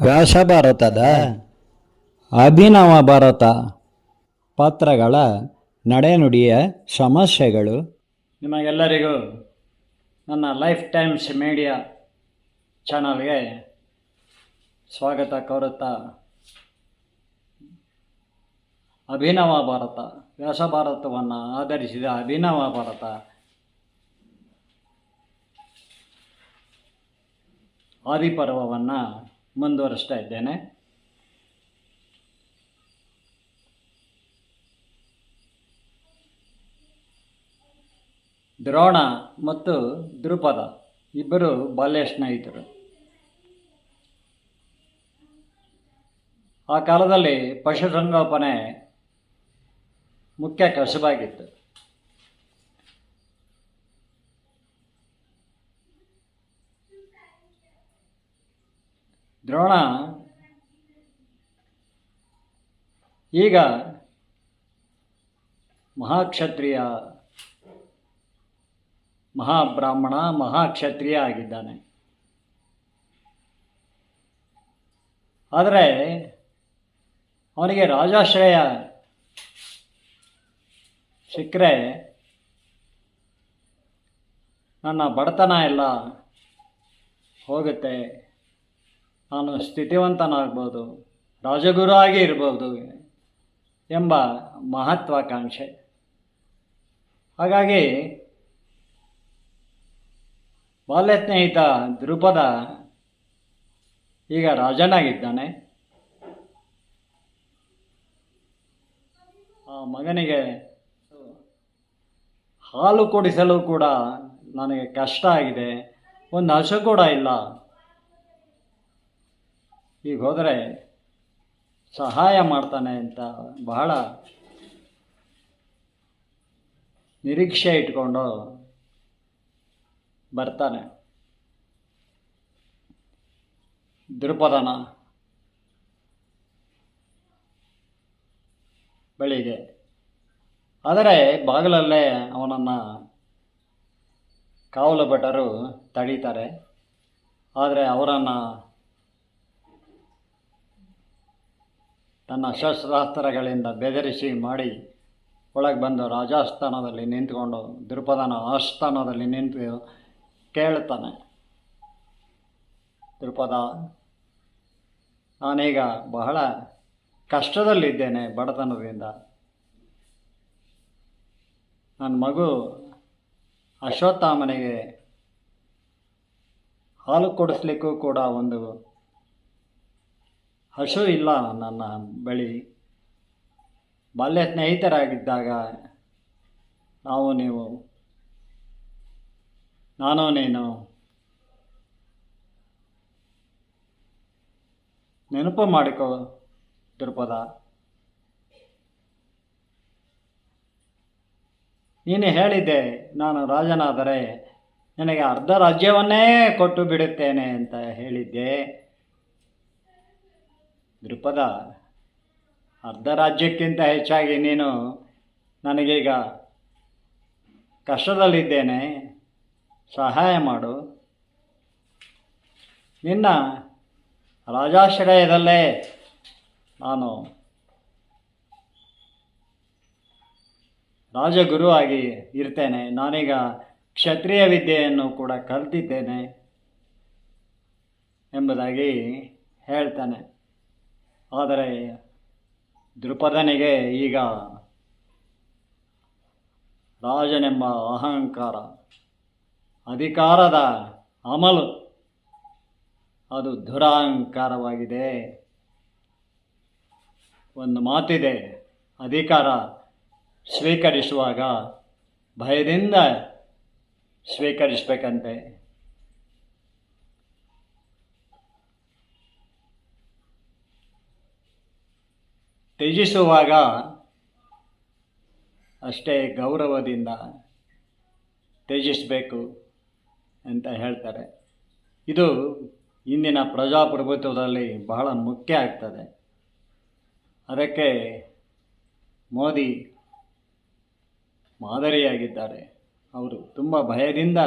ವ್ಯಾಸ ಭಾರತದ ಅಭಿನವ ಭಾರತ ಪಾತ್ರಗಳ ನಡೆನುಡಿಯ ಸಮಸ್ಯೆಗಳು. ನಿಮಗೆಲ್ಲರಿಗೂ ನನ್ನ ಲೈಫ್ ಟೈಮ್ಸ್ ಮೀಡಿಯಾ ಚಾನಲ್ಗೆ ಸ್ವಾಗತ ಕೋರುತ್ತಾ, ಅಭಿನವ ಭಾರತ, ವ್ಯಾಸ ಭಾರತವನ್ನು ಆಧರಿಸಿದ ಅಭಿನವ ಭಾರತ ಆದಿಪರ್ವವನ್ನು ಮುಂದುವರಿಸ್ತಾ ಇದ್ದೇನೆ. ದ್ರೋಣ ಮತ್ತು ದ್ರುಪದ ಇಬ್ಬರು ಬಾಲ್ಯ ಸ್ನೇಹಿತರು. ಆ ಕಾಲದಲ್ಲಿ ಪಶುಸಂಗೋಪನೆ ಮುಖ್ಯ ಕಸುಬಾಗಿತ್ತು. ದ್ರೋಣ ಈಗ ಮಹಾಕ್ಷತ್ರಿಯ, ಮಹಾಬ್ರಾಹ್ಮಣ, ಮಹಾಕ್ಷತ್ರಿಯ ಆಗಿದ್ದಾನೆ. ಆದರೆ ಅವನಿಗೆ ರಾಜಾಶ್ರಯ ಸಿಕ್ಕರೆ ನನ್ನ ಬಡತನ ಎಲ್ಲ ಹೋಗುತ್ತೆ, ನಾನು ಸ್ಥಿತಿವಂತನಾಗ್ಬೋದು, ರಾಜಗುರು ಆಗಿ ಇರ್ಬೋದು ಎಂಬ ಮಹತ್ವಾಕಾಂಕ್ಷೆ. ಹಾಗಾಗಿ ಬಾಲ್ಯ ಸ್ನೇಹಿತ ದ್ರುಪದ ಈಗ ರಾಜನಾಗಿದ್ದಾನೆ. ಆ ಮಗನಿಗೆ ಹಾಲು ಕೊಡಿಸಲು ಕೂಡ ನನಗೆ ಕಷ್ಟ ಆಗಿದೆ, ಒಂದು ಹಸು ಕೂಡ ಇಲ್ಲ. ಈಗ ಹೋದರೆ ಸಹಾಯ ಮಾಡ್ತಾನೆ ಅಂತ ಬಹಳ ನಿರೀಕ್ಷೆ ಇಟ್ಕೊಂಡು ಬರ್ತಾನೆ ದ್ರುಪದನ ಬಳಿಗೆ. ಆದರೆ ಬಾಗಿಲಲ್ಲೇ ಅವನನ್ನು ಕಾವಲು ಭಟರು ತಡೀತಾರೆ. ಆದರೆ ಅವರನ್ನು ತನ್ನ ಶಸ್ತ್ರಾಸ್ತ್ರಗಳಿಂದ ಬೆದರಿಸಿ ಮಾಡಿ ಒಳಗೆ ಬಂದು ರಾಜಾಸ್ಥಾನದಲ್ಲಿ ನಿಂತ್ಕೊಂಡು ದ್ರುಪದನ ಆಸ್ಥಾನದಲ್ಲಿ ನಿಂತು ಕೇಳ್ತಾನೆ, ದ್ರುಪದ, ನಾನೀಗ ಬಹಳ ಕಷ್ಟದಲ್ಲಿದ್ದೇನೆ, ಬಡತನದಿಂದ. ನನ್ನ ಮಗು ಅಶ್ವತ್ಥಾಮನಿಗೆ ಹಾಲು ಕೊಡಿಸ್ಲಿಕ್ಕೂ ಕೂಡ ಒಂದು ಹಸು ಇಲ್ಲ ನನ್ನ ಬಳಿ. ಬಾಲ್ಯ ಸ್ನೇಹಿತರಾಗಿದ್ದಾಗ ನಾನು ನೀನು ನೆನಪು ಮಾಡಿಕೋ ದ್ರುಪದ. ನೀನು ಹೇಳಿದ್ದೆ, ನಾನು ರಾಜನಾದರೆ ನನಗೆ ಅರ್ಧ ರಾಜ್ಯವನ್ನೇ ಕೊಟ್ಟು ಬಿಡುತ್ತೇನೆ ಅಂತ ಹೇಳಿದ್ದೆ. ದ್ರುಪದ, ಅರ್ಧ ರಾಜ್ಯಕ್ಕಿಂತ ಹೆಚ್ಚಾಗಿ ನೀನು ನನಗೀಗ ಕಷ್ಟದಲ್ಲಿದ್ದೇನೆ, ಸಹಾಯ ಮಾಡು. ನಿನ್ನ ರಾಜಾಶ್ರಯದಲ್ಲೇ ನಾನು ರಾಜಗುರು ಆಗಿ ಇರ್ತೇನೆ. ನಾನೀಗ ಕ್ಷತ್ರಿಯ ವಿದ್ಯೆಯನ್ನು ಕೂಡ ಕಲಿತಿದ್ದೇನೆ ಎಂಬುದಾಗಿ ಹೇಳ್ತಾನೆ. ಆದರೆ ದ್ರುಪದನಿಗೆ ಈಗ ರಾಜನೆಂಬ ಅಹಂಕಾರ, ಅಧಿಕಾರದ ಅಮಲು, ಅದು ದುರಹಂಕಾರವಾಗಿದೆ. ಒಂದು ಮಾತಿದೆ, ಅಧಿಕಾರ ಸ್ವೀಕರಿಸುವಾಗ ಭಯದಿಂದ ಸ್ವೀಕರಿಸಬೇಕಂತೆ. ತ್ಯಜಿಸುವಾಗ ಅಷ್ಟೇ ಗೌರವದಿಂದ ತ್ಯಜಿಸಬೇಕು ಅಂತ ಹೇಳ್ತಾರೆ. ಇದು ಇಂದಿನ ಪ್ರಜಾಪ್ರಭುತ್ವದಲ್ಲಿ ಬಹಳ ಮುಖ್ಯ ಆಗ್ತದೆ. ಅದಕ್ಕೆ ಮೋದಿ ಮಾದರಿಯಾಗಿದ್ದಾರೆ. ಅವರು ತುಂಬ ಭಯದಿಂದ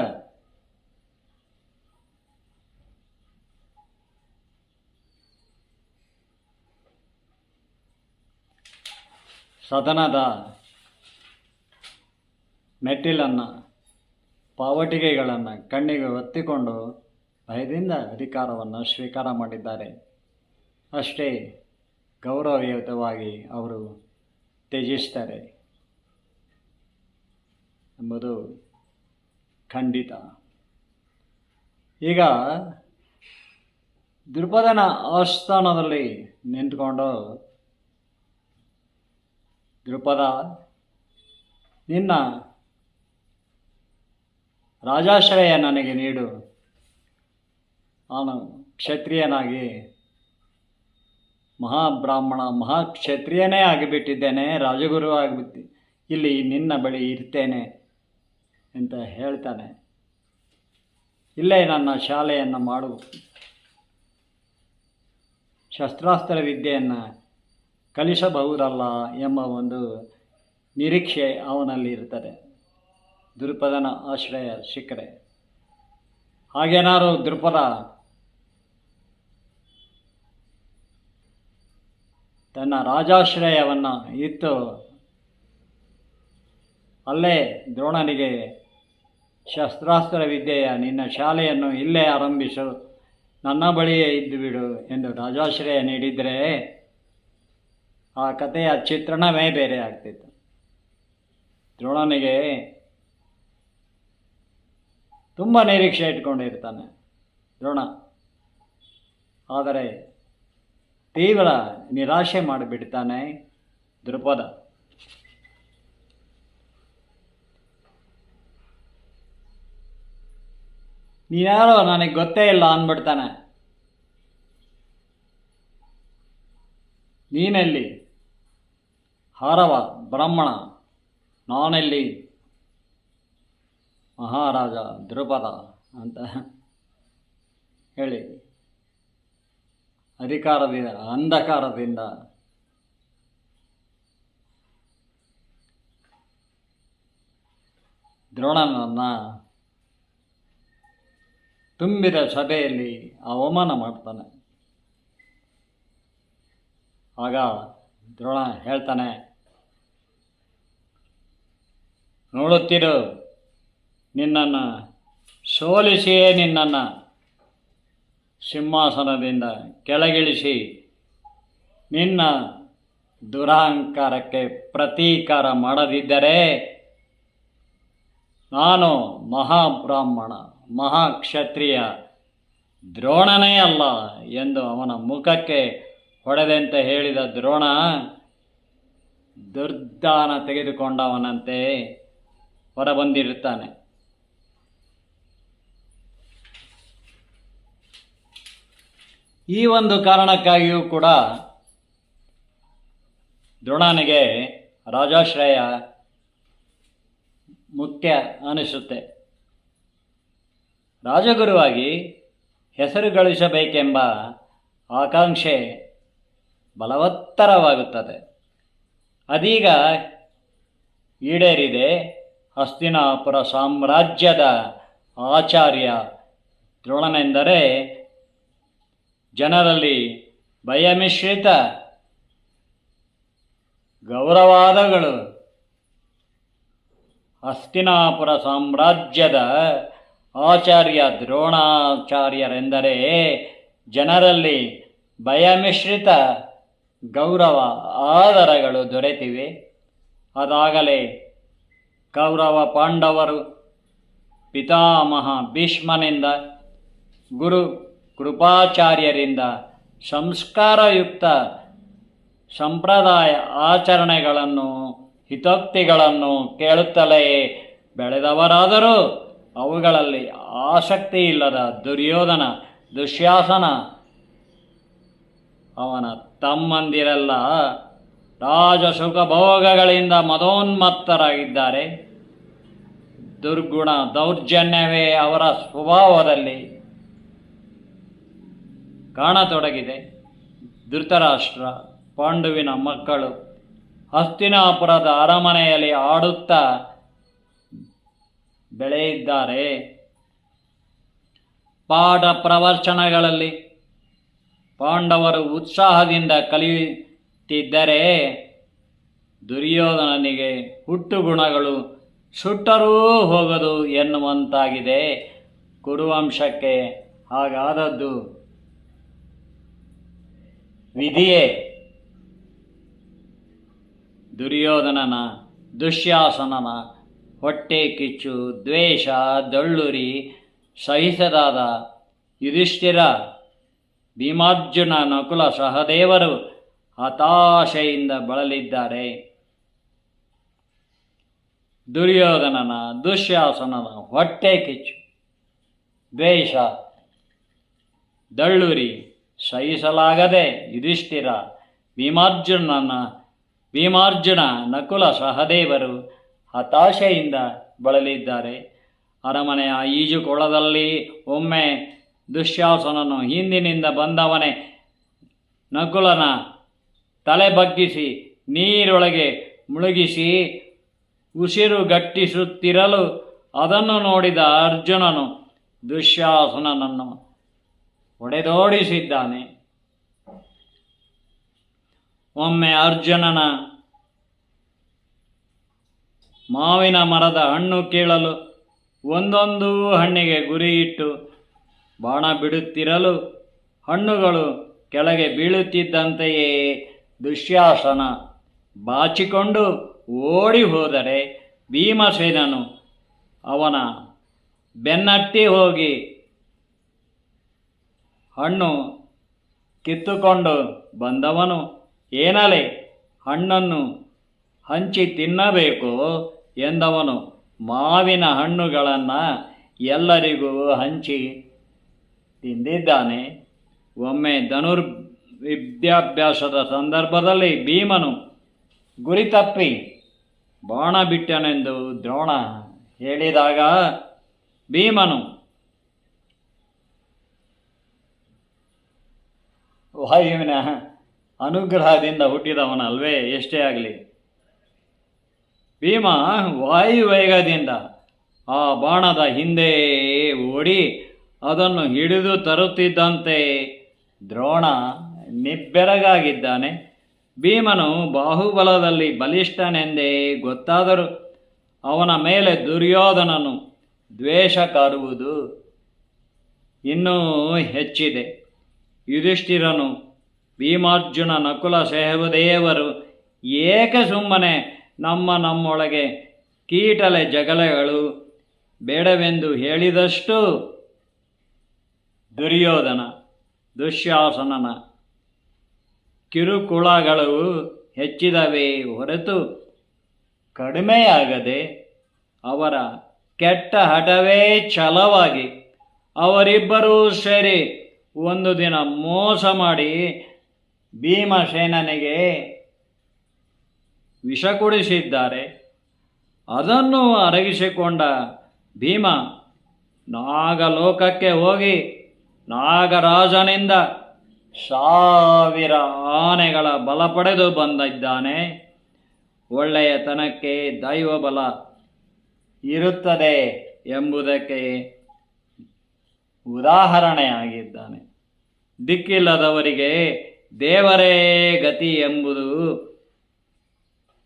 ಸದನದ ಮೆಟ್ಟಿಲನ್ನು ಪಾವಟಿಗೆಗಳನ್ನು ಕಣ್ಣಿಗೆ ಒತ್ತಿಕೊಂಡು ಭಯದಿಂದ ಅಧಿಕಾರವನ್ನು ಸ್ವೀಕಾರ ಮಾಡಿದ್ದಾರೆ. ಅಷ್ಟೇ ಗೌರವಯುತವಾಗಿ ಅವರು ತ್ಯಜಿಸ್ತಾರೆ ಎಂಬುದು ಖಂಡಿತ. ಈಗ ದ್ರುಪದನ ಆಸ್ಥಾನದಲ್ಲಿ ನಿಂತ್ಕೊಂಡು, ದ್ರುಪದ, ನಿನ್ನ ರಾಜಾಶ್ರಯ ನನಗೆ ನೀಡು. ನಾನು ಕ್ಷತ್ರಿಯನಾಗಿ ಮಹಾಬ್ರಾಹ್ಮಣ ಮಹಾಕ್ಷತ್ರಿಯನೇ ಆಗಿಬಿಟ್ಟಿದ್ದೇನೆ, ರಾಜಗುರು ಆಗಿಬಿಟ್ಟು ಇಲ್ಲಿ ನಿನ್ನ ಬಳಿ ಇರ್ತೇನೆ ಅಂತ ಹೇಳ್ತಾನೆ. ಇಲ್ಲೇ ನನ್ನ ಶಾಲೆಯನ್ನು ಮಾಡು, ಶಸ್ತ್ರಾಸ್ತ್ರ ವಿದ್ಯೆಯನ್ನು ಕಲಿಸಬಹುದಲ್ಲ ಎಂಬ ಒಂದು ನಿರೀಕ್ಷೆ ಅವನಲ್ಲಿ ಇರ್ತದೆ. ದ್ರುಪದನ ಆಶ್ರಯ ಸಿಕ್ಕರೆ ಹಾಗೇನಾದ್ರು ದ್ರುಪದ ತನ್ನ ರಾಜಾಶ್ರಯವನ್ನು ಇತ್ತು ಅಲ್ಲೇ ದ್ರೋಣನಿಗೆ ಶಸ್ತ್ರಾಸ್ತ್ರ ವಿದ್ಯೆಯ ನಿನ್ನ ಶಾಲೆಯನ್ನು ಇಲ್ಲೇ ಆರಂಭಿಸು, ನನ್ನ ಬಳಿಯೇ ಇದ್ದು ಬಿಡು ಎಂದು ರಾಜಾಶ್ರಯ ನೀಡಿದರೆ ಆ ಕಥೆಯ ಚಿತ್ರಣವೇ ಬೇರೆ ಆಗ್ತಿತ್ತು. ದ್ರೋಣನಿಗೆ ತುಂಬ ನಿರೀಕ್ಷೆ ಇಟ್ಕೊಂಡಿರ್ತಾನೆ ದ್ರೋಣ, ಆದರೆ ತೀವ್ರ ನಿರಾಶೆ ಮಾಡಿಬಿಡ್ತಾನೆ ದ್ರುಪದ. ನೀನ್ಯಾರೋ ನನಗೆ ಗೊತ್ತೇ ಇಲ್ಲ ಅಂದ್ಬಿಡ್ತಾನೆ. ನೀನೆಲ್ಲಿ ಹಾರವ ಬ್ರಾಹ್ಮಣ, ನಾನೆಲ್ಲಿ ಮಹಾರಾಜ ದ್ರುಪದ ಅಂತ ಹೇಳಿ ಅಧಿಕಾರದಿಂದ ಅಂಧಕಾರದಿಂದ ದ್ರೋಣನನ್ನು ತುಂಬಿದ ಸಭೆಯಲ್ಲಿ ಅವಮಾನ ಮಾಡ್ತಾನೆ. ಆಗ ದ್ರೋಣ ಹೇಳ್ತಾನೆ, ನೋಡುತ್ತಿರು, ನಿನ್ನನ್ನು ಸೋಲಿಸಿಯೇ ನಿನ್ನನ್ನು ಸಿಂಹಾಸನದಿಂದ ಕೆಳಗಿಳಿಸಿ ನಿನ್ನ ದುರಹಂಕಾರಕ್ಕೆ ಪ್ರತೀಕಾರ ಮಾಡದಿದ್ದರೆ ನಾನು ಮಹಾಬ್ರಾಹ್ಮಣ ಮಹಾಕ್ಷತ್ರಿಯ ದ್ರೋಣನೇ ಅಲ್ಲ ಎಂದು ಅವನ ಮುಖಕ್ಕೆ ಹೊಡೆದಂತೆ ಹೇಳಿದ ದ್ರೋಣ ದುರ್ದಾನ ತೆಗೆದುಕೊಂಡವನಂತೆ ಹೊರಬಂದಿರುತ್ತಾನೆ. ಈ ಒಂದು ಕಾರಣಕ್ಕಾಗಿಯೂ ಕೂಡ ದ್ರೋಣನಿಗೆ ರಾಜಾಶ್ರಯ ಮುಖ್ಯ ಅನಿಸುತ್ತೆ. ರಾಜಗುರುವಾಗಿ ಹೆಸರು ಗಳಿಸಬೇಕೆಂಬ ಆಕಾಂಕ್ಷೆ ಬಲವತ್ತರವಾಗುತ್ತದೆ. ಅದೀಗ ಈಡೇರಿದೆ. ಹಸ್ತಿನಾಪುರ ಸಾಮ್ರಾಜ್ಯದ ಆಚಾರ್ಯ ದ್ರೋಣನೆಂದರೆ ಜನರಲ್ಲಿ ಭಯಮಿಶ್ರಿತ ಗೌರವಾದಗಳು. ಹಸ್ತಿನಾಪುರ ಸಾಮ್ರಾಜ್ಯದ ಆಚಾರ್ಯ ದ್ರೋಣಾಚಾರ್ಯರೆಂದರೆ ಜನರಲ್ಲಿ ಭಯಮಿಶ್ರಿತ ಗೌರವ ಆದರಗಳು ದೊರೆತಿವೆ. ಅದಾಗಲೇ ಕೌರವ ಪಾಂಡವರು ಪಿತಾಮಹ ಭೀಷ್ಮನಿಂದ ಗುರು ಕೃಪಾಚಾರ್ಯರಿಂದ ಸಂಸ್ಕಾರಯುಕ್ತ ಸಂಪ್ರದಾಯ ಆಚರಣೆಗಳನ್ನು ಹಿತೋಕ್ತಿಗಳನ್ನು ಕೇಳುತ್ತಲೇ ಬೆಳೆದವರಾದರೂ ಅವುಗಳಲ್ಲಿ ಆಸಕ್ತಿ ಇಲ್ಲದ ದುರ್ಯೋಧನ ದುಶ್ಯಾಸನ ಅವನ ತಮ್ಮಂದಿರೆಲ್ಲ ರಾಜಸುಖ ಭೋಗಗಳಿಂದ ಮದೋನ್ಮತ್ತರಾಗಿದ್ದಾರೆ. ದುರ್ಗುಣ ದೌರ್ಜನ್ಯವೇ ಅವರ ಸ್ವಭಾವದಲ್ಲಿ ಕಾಣತೊಡಗಿದೆ. ಧೃತರಾಷ್ಟ್ರ ಪಾಂಡುವಿನ ಮಕ್ಕಳು ಹಸ್ತಿನಾಪುರದ ಅರಮನೆಯಲ್ಲಿ ಆಡುತ್ತಾ ಬೆಳೆಯಿದ್ದಾರೆ. ಪಾಠ ಪ್ರವಚನಗಳಲ್ಲಿ ಪಾಂಡವರು ಉತ್ಸಾಹದಿಂದ ಕಲಿಯುತ್ತಿದ್ದರೆ ದುರ್ಯೋಧನನಿಗೆ ಹುಟ್ಟುಗುಣಗಳು ಸುಟ್ಟರೂ ಹೋಗದು ಎನ್ನುವಂತಾಗಿದೆ. ಕುರುವಂಶಕ್ಕೆ ಹಾಗಾದದ್ದು ವಿಧಿಯೇ. ದುರ್ಯೋಧನನ, ದುಶ್ಯಾಸನನ ಹೊಟ್ಟೆ ಕಿಚ್ಚು, ದ್ವೇಷ, ದಳ್ಳುರಿ ಸಹಿಸದಾದ ಯುಧಿಷ್ಠಿರ, ಭೀಮಾರ್ಜುನ, ನಕುಲ ಸಹದೇವರು ಹತಾಶೆಯಿಂದ ಬಳಲಿದ್ದಾರೆ. ದುರ್ಯೋಧನನ, ದುಶ್ಯಾಸನನ ಹೊಟ್ಟೆ ಕಿಚ್ಚು, ದ್ವೇಷ, ದಳ್ಳುರಿ ಸಹಿಸಲಾಗದೆ ಯುಧಿಷ್ಠಿರ, ಭೀಮಾರ್ಜುನ, ನಕುಲ ಸಹದೇವರು ಹತಾಶೆಯಿಂದ ಬಳಲಿದ್ದಾರೆ. ಅರಮನೆಯ ಈಜುಕೊಳದಲ್ಲಿ ಒಮ್ಮೆ ದುಶ್ಯಾಸನನು ಹಿಂದಿನಿಂದ ಬಂದವನೇ ನಕುಲನ ತಲೆ ಬಗ್ಗಿಸಿ ನೀರೊಳಗೆ ಮುಳುಗಿಸಿ ಉಸಿರುಗಟ್ಟಿಸುತ್ತಿರಲು ಅದನ್ನು ನೋಡಿದ ಅರ್ಜುನನು ದುಶ್ಯಾಸನನನ್ನು ಹೊಡೆದೋಡಿಸಿದ್ದಾನೆ. ಒಮ್ಮೆ ಅರ್ಜುನನ ಮಾವಿನ ಮರದ ಹಣ್ಣು ಕೀಳಲು ಒಂದೊಂದು ಹಣ್ಣಿಗೆ ಗುರಿಯಿಟ್ಟು ಬಾಣ ಬಿಡುತ್ತಿರಲು ಹಣ್ಣುಗಳು ಕೆಳಗೆ ಬೀಳುತ್ತಿದ್ದಂತೆಯೇ ದುಶ್ಯಾಸನ ಬಾಚಿಕೊಂಡು ಓಡಿ ಹೋದರೆ ಭೀಮಸೇನನು ಅವನ ಬೆನ್ನಟ್ಟಿ ಹೋಗಿ ಹಣ್ಣು ಕಿತ್ತುಕೊಂಡು ಬಂದವನು, ಏನಲೆ ಹಣ್ಣನ್ನು ಹಂಚಿ ತಿನ್ನಬೇಕು ಎಂದವನು ಮಾವಿನ ಹಣ್ಣುಗಳನ್ನು ಎಲ್ಲರಿಗೂ ಹಂಚಿ ತಿಂದಿದ್ದಾನೆ. ಒಮ್ಮೆ ವಿದ್ಯಾಭ್ಯಾಸದ ಸಂದರ್ಭದಲ್ಲಿ ಭೀಮನು ಗುರಿ ತಪ್ಪಿ ಬಾಣ ಬಿಟ್ಟನೆಂದು ದ್ರೋಣ ಹೇಳಿದಾಗ ಭೀಮನು ವಾಯುವಿನ ಅನುಗ್ರಹದಿಂದ ಹುಟ್ಟಿದವನಲ್ವೇ ಎಷ್ಟೇ ಆಗಲಿ. ಭೀಮ ವಾಯುವೇಗದಿಂದ ಆ ಬಾಣದ ಹಿಂದೆ ಓಡಿ ಅದನ್ನು ಹಿಡಿದು ತರುತ್ತಿದ್ದಂತೆ ದ್ರೋಣ ನಿಬ್ಬೆರಗಾಗಿದ್ದಾನೆ. ಭೀಮನು ಬಾಹುಬಲದಲ್ಲಿ ಬಲಿಷ್ಠನೆಂದೇ ಗೊತ್ತಾದರೂ ಅವನ ಮೇಲೆ ದುರ್ಯೋಧನನು ದ್ವೇಷ ಕಾರುವುದು ಇನ್ನೂ ಹೆಚ್ಚಿದೆ. ಯುಧಿಷ್ಠಿರನು, ಭೀಮಾರ್ಜುನ, ನಕುಲ ಸಹದೇವರು ಏಕೆ ಸುಮ್ಮನೆ ನಮ್ಮೊಳಗೆ ಕೀಟಲೆ ಜಗಳಗಳು ಬೇಡವೆಂದು ಹೇಳಿದಷ್ಟು ದುರ್ಯೋಧನ, ದುಶ್ಯಾಸನನ ಕಿರುಕುಳಗಳು ಹೆಚ್ಚಿದವೇ ಹೊರತು ಕಡಿಮೆಯಾಗದೆ ಅವರ ಕೆಟ್ಟ ಹಠವೇ ಛಲವಾಗಿ ಅವರಿಬ್ಬರೂ ಸೇರಿ ಒಂದು ದಿನ ಮೋಸ ಮಾಡಿ ಭೀಮಸೇನನಿಗೆ ವಿಷ ಕುಡಿಸಿದ್ದಾರೆ. ಅದನ್ನು ಅರಗಿಸಿಕೊಂಡ ಭೀಮ ನಾಗಲೋಕಕ್ಕೆ ಹೋಗಿ ನಾಗರಾಜನಿಂದ 1000 ಆನೆಗಳ ಬಲ ಪಡೆದು ಬಂದಿದ್ದಾನೆ. ಒಳ್ಳೆಯತನಕ್ಕೆ ದೈವಬಲ ಇರುತ್ತದೆ ಎಂಬುದಕ್ಕೆ ಉದಾಹರಣೆಯಾಗಿದ್ದಾನೆ. ದಿಕ್ಕಿಲ್ಲದವರಿಗೆ ದೇವರೇ ಗತಿ ಎಂಬುದು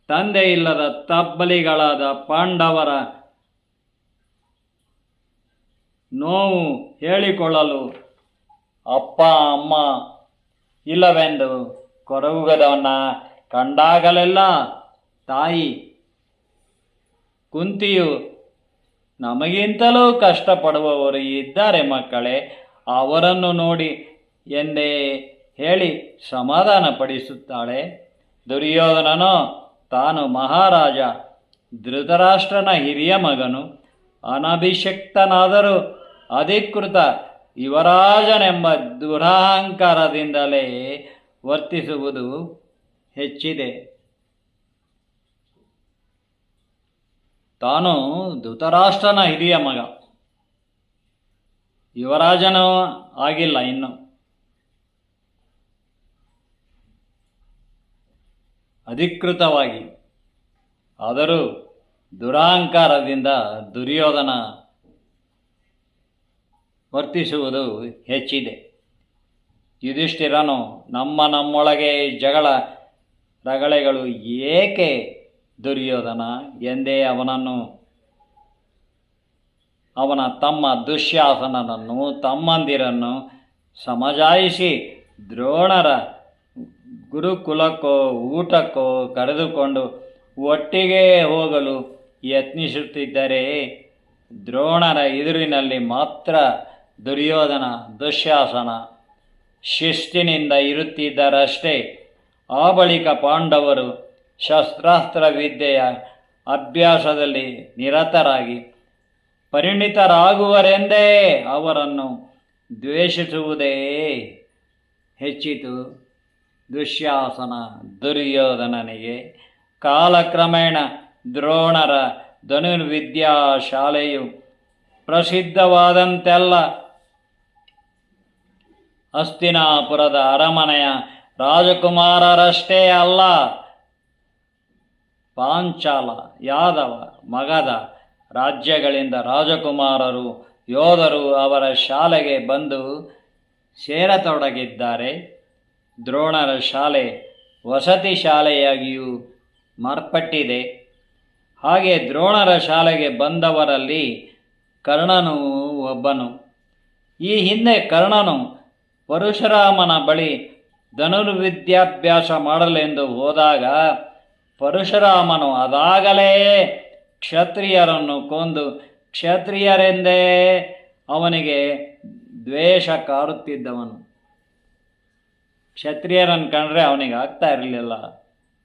ತಂದೆ ಇಲ್ಲದ ತಬ್ಬಲಿಗಳಾದ ಪಾಂಡವರ ನೋವು ಹೇಳಿಕೊಳ್ಳಲು ಅಪ್ಪ ಅಮ್ಮ ಇಲ್ಲವೆಂದು ಕೊರಗುಗದವನ್ನ ಕಂಡಾಗಲೆಲ್ಲ ತಾಯಿ ಕುಂತಿಯು ನಮಗಿಂತಲೂ ಕಷ್ಟಪಡುವವರು ಇದ್ದಾರೆ ಮಕ್ಕಳೇ, ಅವರನ್ನು ನೋಡಿ ಎಂದೇ ಹೇಳಿ ಸಮಾಧಾನಪಡಿಸುತ್ತಾಳೆ. ದುರ್ಯೋಧನನು ತಾನು ಮಹಾರಾಜ ಧೃತರಾಷ್ಟ್ರನ ಹಿರಿಯ ಮಗನು, ಅನಭಿಷಕ್ತನಾದರೂ ಅಧಿಕೃತ ಯುವರಾಜನೆಂಬ ದುರಹಂಕಾರದಿಂದಲೇ ವರ್ತಿಸುವುದು ಹೆಚ್ಚಿದೆ. ತಾನು ಧೃತರಾಷ್ಟ್ರನ ಹಿರಿಯ ಮಗ, ಯುವರಾಜನೂ ಆಗಿಲ್ಲ ಇನ್ನು. ಅಧಿಕೃತವಾಗಿ ಆದರೂ ದುರಹಂಕಾರದಿಂದ ದುರ್ಯೋಧನ ವರ್ತಿಸುವುದು ಹೆಚ್ಚಿದೆ. ಯುಧಿಷ್ಠಿರನು ನಮ್ಮೊಳಗೆ ಜಗಳ ರಗಳೆಗಳು ಏಕೆ ದುರ್ಯೋಧನ ಎಂದೇ ಅವನ ತಮ್ಮ ದುಶ್ಯಾಸನನನ್ನು ತಮ್ಮಂದಿರನ್ನು ಸಮಜಾಯಿಸಿ ದ್ರೋಣರ ಗುರುಕುಲಕ್ಕೋ ಊಟಕ್ಕೋ ಕರೆದುಕೊಂಡು ಒಟ್ಟಿಗೆ ಹೋಗಲು ಯತ್ನಿಸುತ್ತಿದ್ದರೆ ದ್ರೋಣರ ಎದುರಿನಲ್ಲಿ ಮಾತ್ರ ದುರ್ಯೋಧನ ದುಶ್ಯಾಸನ ಶಿಸ್ತಿನಿಂದ ಇರುತ್ತಿದ್ದರಷ್ಟೇ. ಆ ಬಳಿಕ ಪಾಂಡವರು ಶಸ್ತ್ರಾಸ್ತ್ರ ವಿದ್ಯೆಯ ಅಭ್ಯಾಸದಲ್ಲಿ ನಿರತರಾಗಿ ಪರಿಣಿತರಾಗುವರೆಂದೇ ಅವರನ್ನು ದ್ವೇಷಿಸುವುದೇ ಹೆಚ್ಚಿತು. ದುಶ್ಯಾಸನ ದುರ್ಯೋಧನನಿಗೆ ಕಾಲಕ್ರಮೇಣ ದ್ರೋಣರ ಧನುರ್ವಿದ್ಯಾ ಶಾಲೆಯು ಪ್ರಸಿದ್ಧವಾದಂತೆಲ್ಲ ಹಸ್ತಿನಾಪುರದ ಅರಮನೆಯ ರಾಜಕುಮಾರರಷ್ಟೇ ಅಲ್ಲ, ಪಾಂಚಾಲ, ಯಾದವ, ಮಗಧ ರಾಜ್ಯಗಳಿಂದ ರಾಜಕುಮಾರರು ಯೋಧರು ಅವರ ಶಾಲೆಗೆ ಬಂದು ಸೇರತೊಡಗಿದ್ದಾರೆ. ದ್ರೋಣರ ಶಾಲೆ ವಸತಿ ಶಾಲೆಯಾಗಿಯೂ ಮಾರ್ಪಟ್ಟಿದೆ. ಹಾಗೆ ದ್ರೋಣರ ಶಾಲೆಗೆ ಬಂದವರಲ್ಲಿ ಕರ್ಣನೂ ಒಬ್ಬನು. ಈ ಹಿಂದೆ ಕರ್ಣನು ಪರಶುರಾಮನ ಬಳಿ ಧನುರ್ವಿದ್ಯಾಭ್ಯಾಸ ಮಾಡಲೆಂದು ಹೋದಾಗ ಪರಶುರಾಮನು ಅದಾಗಲೇ ಕ್ಷತ್ರಿಯರನ್ನು ಕೊಂದು ಕ್ಷತ್ರಿಯರೆಂದೇ ಅವನಿಗೆ ದ್ವೇಷ ಕಾರುತ್ತಿದ್ದವನು. ಕ್ಷತ್ರಿಯರನ್ನು ಕಂಡ್ರೆ ಅವನಿಗೆ ಆಗ್ತಾ ಇರಲಿಲ್ಲ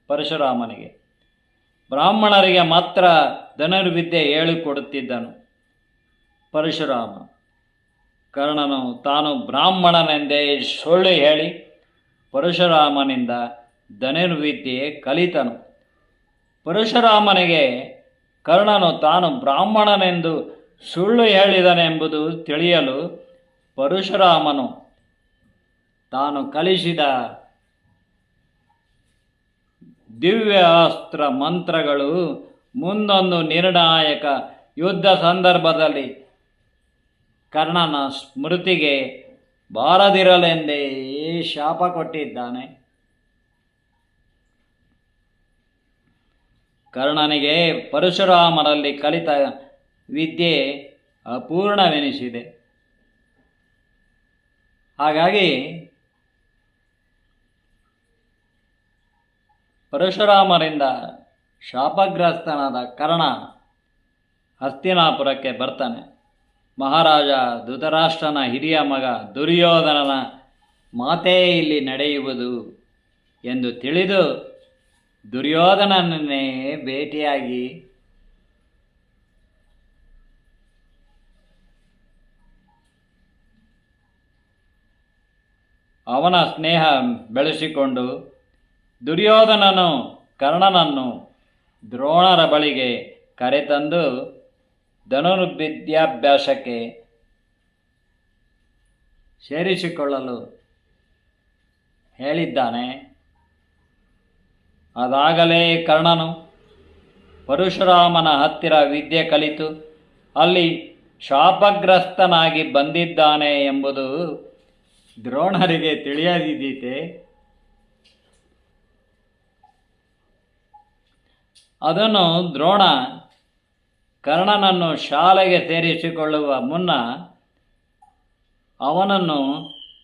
ಪರಶುರಾಮನಿಗೆ. ಬ್ರಾಹ್ಮಣರಿಗೆ ಮಾತ್ರ ಧನುರ್ವಿದ್ಯೆ ಹೇಳಿಕೊಡುತ್ತಿದ್ದನು ಪರಶುರಾಮ. ಕರ್ಣನು ತಾನು ಬ್ರಾಹ್ಮಣನೆಂದೇ ಸುಳ್ಳು ಹೇಳಿ ಪರಶುರಾಮನಿಂದ ಧನುರ್ವಿದ್ಯೆ ಕಲಿತನು. ಪರಶುರಾಮನಿಗೆ ಕರ್ಣನು ತಾನು ಬ್ರಾಹ್ಮಣನೆಂದು ಸುಳ್ಳು ಹೇಳಿದನೆಂಬುದು ತಿಳಿಯಲು ಪರಶುರಾಮನು ತಾನು ಕಲಿಸಿದ ದಿವ್ಯ ಅಸ್ತ್ರ ಮಂತ್ರಗಳು ಮುಂದೊಂದು ನಿರ್ಣಾಯಕ ಯುದ್ಧ ಸಂದರ್ಭದಲ್ಲಿ ಕರ್ಣನ ಸ್ಮೃತಿಗೆ ಬಾರದಿರಲೆಂದೇ ಶಾಪ ಕೊಟ್ಟಿದ್ದಾನೆ. ಕರ್ಣನಿಗೆ ಪರಶುರಾಮನಲ್ಲಿ ಕಲಿತ ವಿದ್ಯೆ ಅಪೂರ್ಣವೆನಿಸಿದೆ. ಹಾಗಾಗಿ ಪರಶುರಾಮರಿಂದ ಶಾಪಗ್ರಸ್ತನಾದ ಕರ್ಣ ಹಸ್ತಿನಾಪುರಕ್ಕೆ ಬರ್ತಾನೆ. ಮಹಾರಾಜ ಧೃತರಾಷ್ಟ್ರನ ಹಿರಿಯ ಮಗ ದುರ್ಯೋಧನನ ಮಾತೇ ಇಲ್ಲಿ ನಡೆಯುವುದು ಎಂದು ತಿಳಿದು ದುರ್ಯೋಧನನನ್ನೇ ಭೇಟಿಯಾಗಿ ಅವನ ಸ್ನೇಹ ಬೆಳೆಸಿಕೊಂಡು ದುರ್ಯೋಧನನು ಕರ್ಣನನ್ನು ದ್ರೋಣರ ಬಳಿಗೆ ಕರೆತಂದು ಧನುರ್ವಿದ್ಯಾಭ್ಯಾಸಕ್ಕೆ ಸೇರಿಸಿಕೊಳ್ಳಲು ಹೇಳಿದ್ದಾನೆ. ಅದಾಗಲೇ ಕರ್ಣನು ಪರಶುರಾಮನ ಹತ್ತಿರ ವಿದ್ಯೆ ಕಲಿತು ಅಲ್ಲಿ ಶಾಪಗ್ರಸ್ತನಾಗಿ ಬಂದಿದ್ದಾನೆ ಎಂಬುದು ದ್ರೋಣರಿಗೆ ತಿಳಿಯದಿದ್ದೀತೆ. ಅದನ್ನು ದ್ರೋಣ ಕರ್ಣನನ್ನು ಶಾಲೆಗೆ ಸೇರಿಸಿಕೊಳ್ಳುವ ಮುನ್ನ ಅವನನ್ನು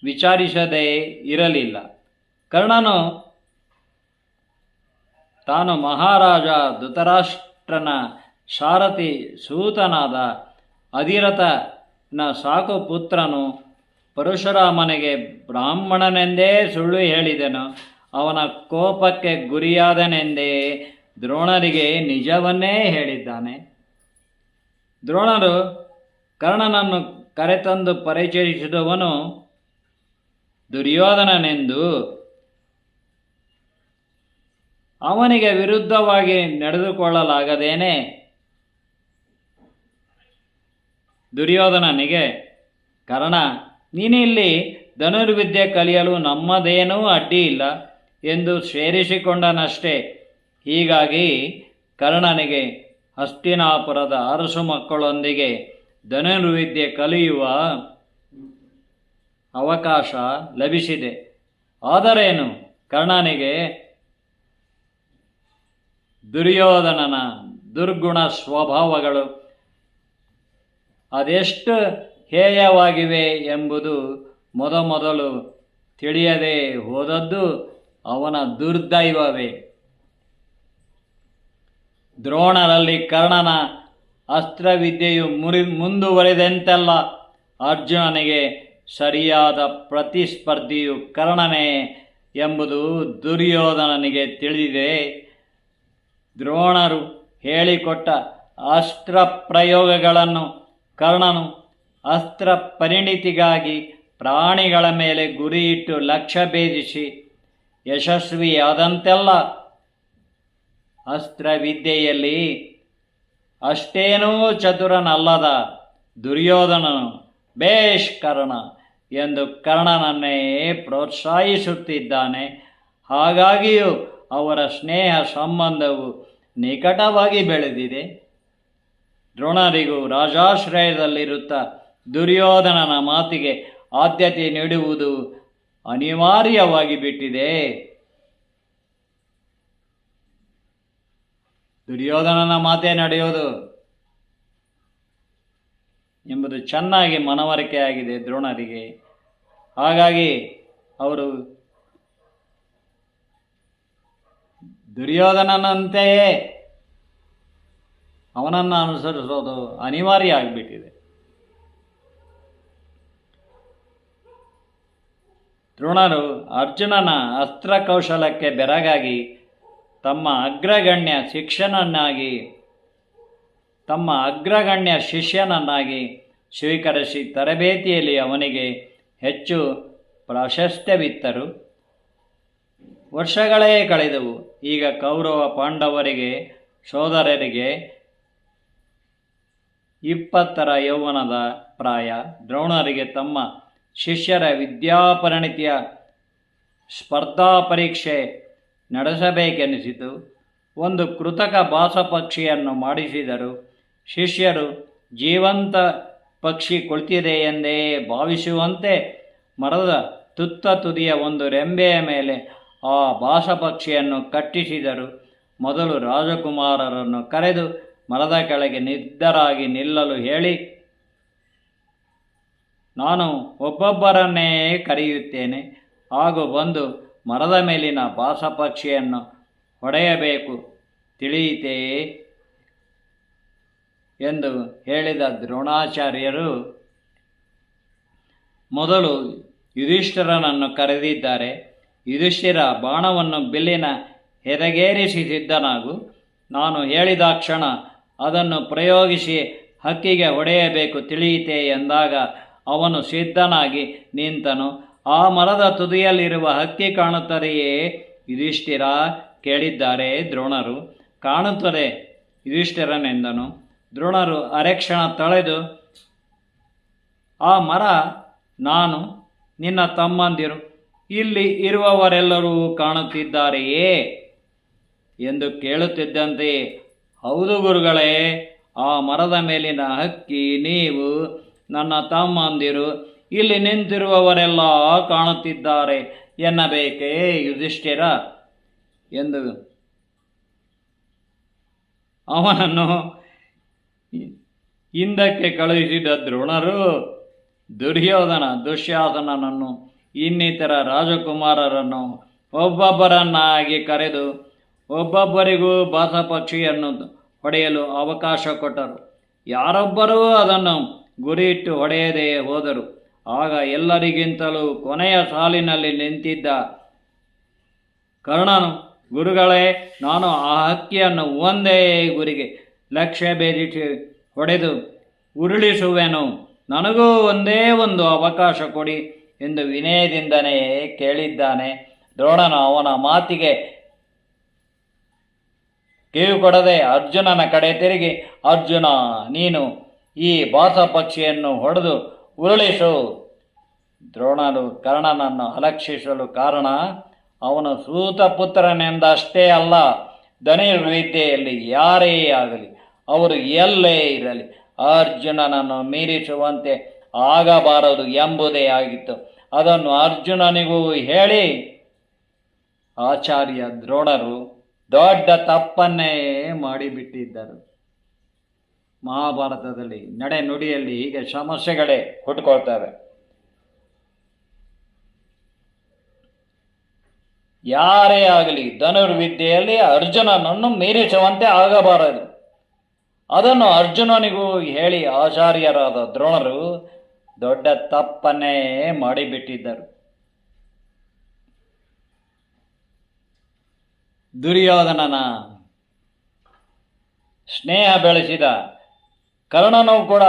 ವಿಚಾರಿಸದೇ ಇರಲಿಲ್ಲ. ಕರ್ಣನು ತಾನು ಮಹಾರಾಜ ಧೃತರಾಷ್ಟ್ರನ ಸಾರಥಿ ಸೂತನಾದ ಅಧಿರಥನ ಸಾಕು ಪುತ್ರನು ಪರಶುರಾಮನಿಗೆ ಬ್ರಾಹ್ಮಣನೆಂದೇ ಸುಳ್ಳು ಹೇಳಿದನು. ಅವನ ಕೋಪಕ್ಕೆ ಗುರಿಯಾದನೆಂದೇ ದ್ರೋಣರಿಗೆ ನಿಜವನ್ನೇ ಹೇಳಿದ್ದಾನೆ. ದ್ರೋಣರು ಕರ್ಣನನ್ನು ಕರೆತಂದು ಪರಿಚಯಿಸಿದವನು ದುರ್ಯೋಧನನೆಂದು ಅವನಿಗೆ ವಿರುದ್ಧವಾಗಿ ನಡೆದುಕೊಳ್ಳಲಾಗದೇನೆ ದುರ್ಯೋಧನನಿಗೆ, ಕರ್ಣ, ನೀನಿಲ್ಲಿ ಧನುರ್ವಿದ್ಯೆ ಕಲಿಯಲು ನಮ್ಮದೇನೂ ಅಡ್ಡಿ ಇಲ್ಲ ಎಂದು ಸೇರಿಸಿಕೊಂಡನಷ್ಟೇ. ಹೀಗಾಗಿ ಕರ್ಣನಿಗೆ ಹಸ್ತಿನಾಪುರದ ಅರಸು ಮಕ್ಕಳೊಂದಿಗೆ ಧನುರ್ವಿದ್ಯೆ ಕಲಿಯುವ ಅವಕಾಶ ಲಭಿಸಿದೆ. ಆದರೇನು, ಕರ್ಣನಿಗೆ ದುರ್ಯೋಧನನ ದುರ್ಗುಣ ಸ್ವಭಾವಗಳು ಅದೆಷ್ಟು ಹೇಯವಾಗಿವೆ ಎಂಬುದು ಮೊದಮೊದಲು ತಿಳಿಯದೆ ಹೋದದ್ದು ಅವನ ದುರ್ದೈವವೇ. ದ್ರೋಣರಲ್ಲಿ ಕರ್ಣನ ಅಸ್ತ್ರವಿದ್ಯೆಯು ಮುಂದುವರೆದಂತೆಲ್ಲ ಅರ್ಜುನನಿಗೆ ಸರಿಯಾದ ಪ್ರತಿಸ್ಪರ್ಧಿಯು ಕರ್ಣನೇ ಎಂಬುದು ದುರ್ಯೋಧನನಿಗೆ ತಿಳಿದಿದೆ. ದ್ರೋಣರು ಹೇಳಿಕೊಟ್ಟ ಅಸ್ತ್ರ ಪ್ರಯೋಗಗಳನ್ನು ಕರ್ಣನು ಅಸ್ತ್ರ ಪರಿಣಿತಿಗಾಗಿ ಪ್ರಾಣಿಗಳ ಮೇಲೆ ಗುರಿಯಿಟ್ಟು ಲಕ್ಷ್ಯ ಭೇದಿಸಿ ಯಶಸ್ವಿಯಾದಂತೆಲ್ಲ ಅಸ್ತ್ರವಿದ್ಯೆಯಲ್ಲಿ ಅಷ್ಟೇನೂ ಚತುರನಲ್ಲದ ದುರ್ಯೋಧನನು ಬೇಷ್ ಕರ್ಣ ಎಂದು ಕರ್ಣನನ್ನೇ ಪ್ರೋತ್ಸಾಹಿಸುತ್ತಿದ್ದಾನೆ. ಹಾಗಾಗಿಯೂ ಅವರ ಸ್ನೇಹ ಸಂಬಂಧವು ನಿಕಟವಾಗಿ ಬೆಳೆದಿದೆ. ದ್ರೋಣರಿಗೂ ರಾಜಾಶ್ರಯದಲ್ಲಿರುತ್ತಾ ದುರ್ಯೋಧನನ ಮಾತಿಗೆ ಆದ್ಯತೆ ನೀಡುವುದು ಅನಿವಾರ್ಯವಾಗಿ ಬಿಟ್ಟಿದೆ. ದುರ್ಯೋಧನನ ಮಾತೇ ನಡೆಯೋದು ಎಂಬುದು ಚೆನ್ನಾಗಿ ಮನವರಿಕೆಯಾಗಿದೆ ದ್ರೋಣರಿಗೆ. ಹಾಗಾಗಿ ಅವರು ದುರ್ಯೋಧನನಂತೆಯೇ ಅವನನ್ನು ಅನುಸರಿಸೋದು ಅನಿವಾರ್ಯ ಆಗಿಬಿಟ್ಟಿದೆ. ದ್ರೋಣರು ಅರ್ಜುನನ ಅಸ್ತ್ರಕೌಶಲಕ್ಕೆ ಬೆರಗಾಗಿ ತಮ್ಮ ಅಗ್ರಗಣ್ಯ ಶಿಷ್ಯನನ್ನಾಗಿ ಸ್ವೀಕರಿಸಿ ತರಬೇತಿಯಲ್ಲಿ ಅವನಿಗೆ ಹೆಚ್ಚು ಪ್ರಾಶಸ್ತ್ಯವಿತ್ತರು. ವರ್ಷಗಳೇ ಕಳೆದವು. ಈಗ ಕೌರವ ಪಾಂಡವರಿಗೆ ಸೋದರರಿಗೆ 20ರ ಯೌವನದ ಪ್ರಾಯ. ದ್ರೋಣರಿಗೆ ತಮ್ಮ ಶಿಷ್ಯರ ವಿದ್ಯಾಪರಿಣಿತಿಯ ಸ್ಪರ್ಧಾ ಪರೀಕ್ಷೆ ನಡೆಸಬೇಕೆನಿಸಿತು. ಒಂದು ಕೃತಕ ಬಾಸಪಕ್ಷಿಯನ್ನು ಮಾಡಿಸಿದರು. ಶಿಷ್ಯರು ಜೀವಂತ ಪಕ್ಷಿ ಕುಳಿತಿದೆ ಎಂದೇ ಭಾವಿಸುವಂತೆ ಮರದ ತುತ್ತ ತುದಿಯ ಒಂದು ರೆಂಬೆಯ ಮೇಲೆ ಆ ಬಾಸಪಕ್ಷಿಯನ್ನು ಕಟ್ಟಿಸಿದರು. ಮೊದಲು ರಾಜಕುಮಾರರನ್ನು ಕರೆದು ಮರದ ಕೆಳಗೆ ನಿದ್ದರಾಗಿ ನಿಲ್ಲಲು ಹೇಳಿ, ನಾನು ಒಬ್ಬೊಬ್ಬರನ್ನೇ ಕರೆಯುತ್ತೇನೆ, ಹಾಗೂ ಬಂದು ಮರದ ಮೇಲಿನ ಬಾಸಪಕ್ಷಿಯನ್ನು ಹೊಡೆಯಬೇಕು, ತಿಳಿಯಿತೇ ಎಂದು ಹೇಳಿದ ದ್ರೋಣಾಚಾರ್ಯರು ಮೊದಲು ಯುಧಿಷ್ಠಿರನನ್ನು ಕರೆದಿದ್ದಾರೆ. ಯುಧಿಷ್ಠಿರ, ಬಾಣವನ್ನು ಬಿಲ್ಲಿನ ಹೆದಗೇರಿಸಿ ಸಿದ್ಧನಾಗು. ನಾನು ಹೇಳಿದ ಕ್ಷಣ ಅದನ್ನು ಪ್ರಯೋಗಿಸಿ ಹಕ್ಕಿಗೆ ಹೊಡೆಯಬೇಕು, ತಿಳಿಯಿತೆ ಎಂದಾಗ ಅವನು ಸಿದ್ಧನಾಗಿ ನಿಂತನು. ಆ ಮರದ ತುದಿಯಲ್ಲಿರುವ ಹಕ್ಕಿ ಕಾಣುತ್ತದೆಯೇ ಯುಧಿಷ್ಠಿರ ಕೇಳಿದ್ದಾರೆ ದ್ರೋಣರು. ಕಾಣುತ್ತದೆ ಯುಧಿಷ್ಠಿರನೆಂದನು. ದ್ರೋಣರು ಅರೆಕ್ಷಣ ತಳೆದು, ಆ ಮರ ನಾನು, ನಿನ್ನ ತಮ್ಮಂದಿರು, ಇಲ್ಲಿ ಇರುವವರೆಲ್ಲರೂ ಕಾಣುತ್ತಿದ್ದಾರೆಯೇ ಎಂದು ಕೇಳುತ್ತಿದ್ದಂತೆಯೇ, ಹೌದು ಗುರುಗಳೇ, ಆ ಮರದ ಮೇಲಿನ ಹಕ್ಕಿ ನೀವು, ನನ್ನ ತಮ್ಮಂದಿರು, ಇಲ್ಲಿ ನಿಂತಿರುವವರೆಲ್ಲ ಕಾಣುತ್ತಿದ್ದಾರೆ ಎನ್ನಬೇಕೇ ಯುಧಿಷ್ಠಿರ ಎಂದು ಅವನನ್ನು ಹಿಂದಕ್ಕೆ ಕಳುಹಿಸಿದ ದ್ರೋಣರು ದುರ್ಯೋಧನ, ದುಶ್ಯಾಸನನನ್ನು ಇನ್ನಿತರ ರಾಜಕುಮಾರರನ್ನು ಒಬ್ಬೊಬ್ಬರನ್ನಾಗಿ ಕರೆದು ಒಬ್ಬೊಬ್ಬರಿಗೂ ಬಾಸಪಕ್ಷಿಯನ್ನು ಹೊಡೆಯಲು ಅವಕಾಶ ಕೊಟ್ಟರು. ಯಾರೊಬ್ಬರೂ ಅದನ್ನು ಗುರಿಯಿಟ್ಟು ಹೊಡೆಯದೇ ಹೋದರು. ಆಗ ಎಲ್ಲರಿಗಿಂತಲೂ ಕೊನೆಯ ಸಾಲಿನಲ್ಲಿ ನಿಂತಿದ್ದ ಕರ್ಣನು, ಗುರುಗಳೇ, ನಾನು ಆ ಹಕ್ಕಿಯನ್ನು ಒಂದೇ ಗುರಿಗೆ ಲಕ್ಷ್ಯ ಭೇದಿಸಿ ಹೊಡೆದು ಉರುಳಿಸುವೆನು, ನನಗೂ ಒಂದೇ ಒಂದು ಅವಕಾಶ ಕೊಡಿ ಎಂದು ವಿನಯದಿಂದನೇ ಕೇಳಿದ್ದಾನೆ. ದ್ರೋಣನು ಅವನ ಮಾತಿಗೆ ಕಿವಿ ಕೊಡದೆ ಅರ್ಜುನನ ಕಡೆ ತಿರುಗಿ, ಅರ್ಜುನ, ನೀನು ಈ ಬಾಸಪಕ್ಷಿಯನ್ನು ಹೊಡೆದು ಉರುಳಿಸು. ದ್ರೋಣನು ಕರ್ಣನನ್ನು ಅಲಕ್ಷಿಸಲು ಕಾರಣ, ಅವನು ಸೂತಪುತ್ರನೆಂದಷ್ಟೇ ಅಲ್ಲ, ಧನುರ್ವಿದ್ಯೆಯಲ್ಲಿ ಯಾರೇ ಆಗಲಿ ಅವರು ಎಲ್ಲೇ ಇರಲಿ ಅರ್ಜುನನನ್ನು ಮೀರಿಸುವಂತೆ ಆಗಬಾರದು ಎಂಬುದೇ ಆಗಿತ್ತು. ಅದನ್ನು ಅರ್ಜುನನಿಗೂ ಹೇಳಿ ಆಚಾರ್ಯ ದ್ರೋಣರು ದೊಡ್ಡ ತಪ್ಪನ್ನೇ ಮಾಡಿಬಿಟ್ಟಿದ್ದರು. ಮಹಾಭಾರತದಲ್ಲಿ ನಡೆ ನುಡಿಯಲ್ಲಿ ಹೀಗೆ ಸಮಸ್ಯೆಗಳೇ ಹುಟ್ಟುಕೊಳ್ತವೆ. ಯಾರೇ ಆಗಲಿ ಧನುರ್ವಿದ್ಯೆಯಲ್ಲಿ ಅರ್ಜುನನನ್ನು ಮೀರಿಸುವಂತೆ ಆಗಬಾರದು. ಅದನ್ನು ಅರ್ಜುನನಿಗೂ ಹೇಳಿ ಆಚಾರ್ಯರಾದ ದ್ರೋಣರು ದೊಡ್ಡ ತಪ್ಪನ್ನೇ ಮಾಡಿಬಿಟ್ಟಿದ್ದರು. ದುರ್ಯೋಧನನ ಸ್ನೇಹ ಬೆಳೆಸಿದ ಕರ್ಣನು ಕೂಡ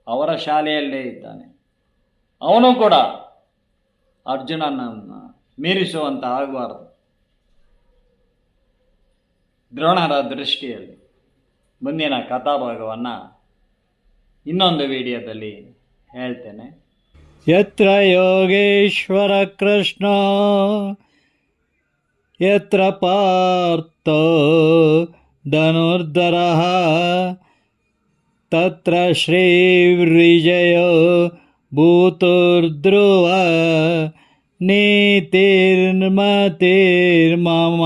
ಅವರ ಶಾಲೆಯಲ್ಲೇ ಇದ್ದಾನೆ. ಅವನು ಕೂಡ ಅರ್ಜುನನನ್ನು ಮೀರಿಸುವಂತ ಆಗಬಾರದು ದ್ರೋಣರ ದೃಷ್ಟಿಯಲ್ಲಿ. ಮುಂದಿನ ಕಥಾಭಾಗವನ್ನು ಇನ್ನೊಂದು ವಿಡಿಯೋದಲ್ಲಿ ಹೇಳ್ತೇನೆ. ಯತ್ರ ಯೋಗೇಶ್ವರ ಕೃಷ್ಣ ಯತ್ರ ಪಾರ್ಥೋ ಧನುರ್ಧರಃ ತತ್ರ ಶ್ರೀರ್ವಿಜಯೋ ಭೂತುರ್ಧ್ರುವ ನೀತಿರ್ಮತಿರ್ಮಮ.